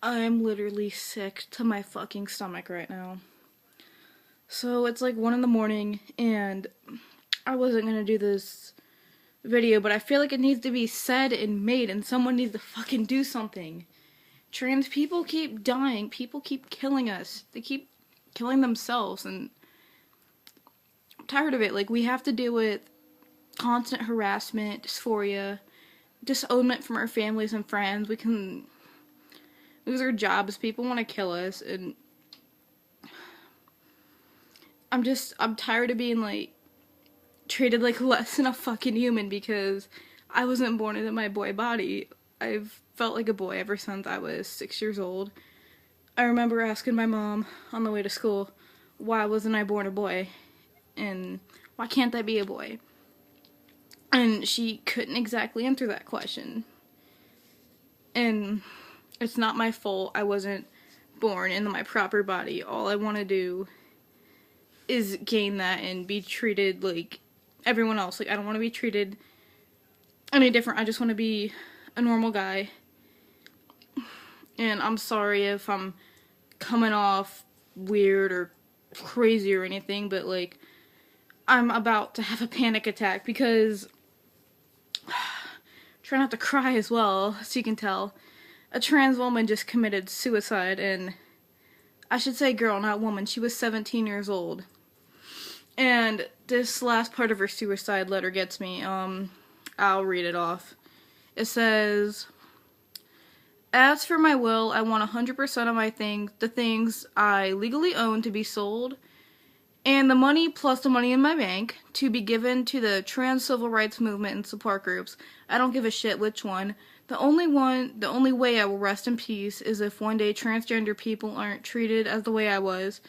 I'm literally sick to my fucking stomach right now. So it's like 1 in the morning, and I wasn't gonna do this video, but I feel like it needs to be said and made, and someone needs to fucking do something. Trans people keep dying, people keep killing us, they keep killing themselves, and I'm tired of it. Like, we have to deal with constant harassment, dysphoria, disownment from our families and friends. We can lose our jobs, people want to kill us, and I'm tired of being, like, treated like less than a fucking human because I wasn't born into my boy body. I've felt like a boy ever since I was 6 years old. I remember asking my mom on the way to school, why wasn't I born a boy? And why can't I be a boy? And she couldn't exactly answer that question. And it's not my fault I wasn't born into my proper body. All I want to do is gain that and be treated like everyone else. Like, I don't want to be treated any different. I just want to be a normal guy. And I'm sorry if I'm coming off weird or crazy or anything, but, like, I'm about to have a panic attack because try not to cry as well, so you can tell. A trans woman just committed suicide, and I should say girl, not woman. She was 17 years old. And this last part of her suicide letter gets me. I'll read it off. It says, as for my will, I want 100% of the things I legally own to be sold, and the money plus the money in my bank to be given to the trans civil rights movement and support groups. I don't give a shit which one. The only way I will rest in peace is if one day transgender people aren't treated as the way I was,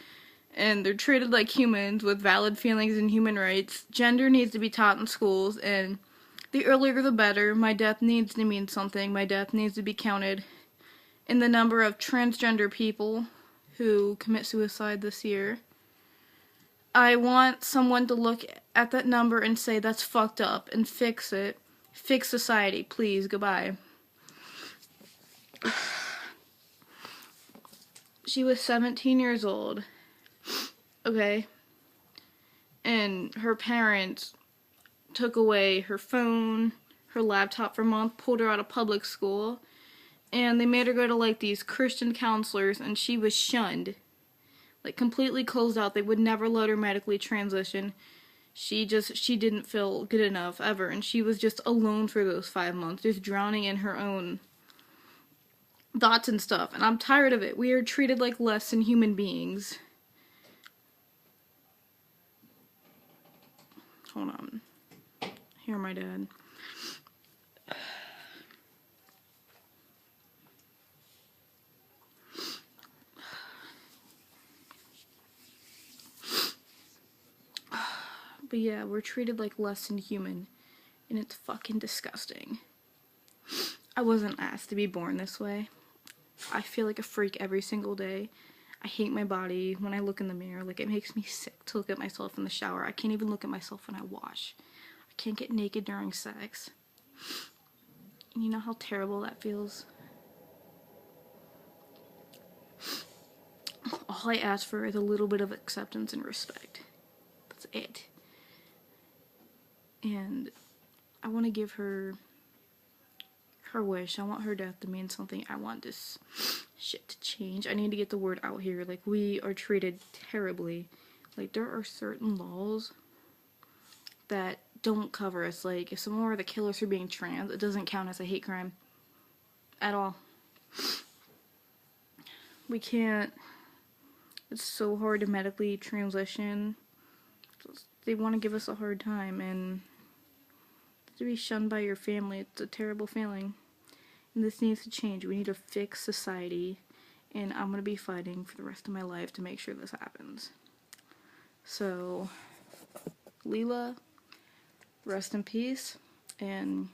and they're treated like humans with valid feelings and human rights. Gender needs to be taught in schools, and the earlier the better. My death needs to mean something. My death needs to be counted in the number of transgender people who commit suicide this year. I want someone to look at that number and say that's fucked up and fix it. Fix society, please. Goodbye. She was 17 years old. Okay? And her parents took away her phone, her laptop for a month, pulled her out of public school, and they made her go to, like, these Christian counselors, and she was shunned. Like, completely closed out. They would never let her medically transition. She didn't feel good enough ever, and she was just alone for those 5 months, just drowning in her own thoughts and stuff, and I'm tired of it. We are treated like less than human beings. Hold on. Hear my dad. But yeah, we're treated like less than human, and it's fucking disgusting. I wasn't asked to be born this way. I feel like a freak every single day. I hate my body when I look in the mirror. Like, it makes me sick to look at myself in the shower. I can't even look at myself when I wash. I can't get naked during sex. And you know how terrible that feels? All I ask for is a little bit of acceptance and respect. That's it. And I want to give her wish. I want her death to mean something. I want this shit to change. I need to get the word out here. Like, we are treated terribly. Like, there are certain laws that don't cover us. Like, if someone were to kill us for being trans, it doesn't count as a hate crime at all. We can't. It's so hard to medically transition. They want to give us a hard time, and to be shunned by your family, it's a terrible feeling. And this needs to change. We need to fix society, and I'm going to be fighting for the rest of my life to make sure this happens. So, Leela, rest in peace, and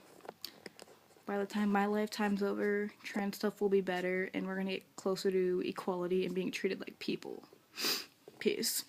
by the time my lifetime's over, trans stuff will be better, and we're going to get closer to equality and being treated like people. Peace.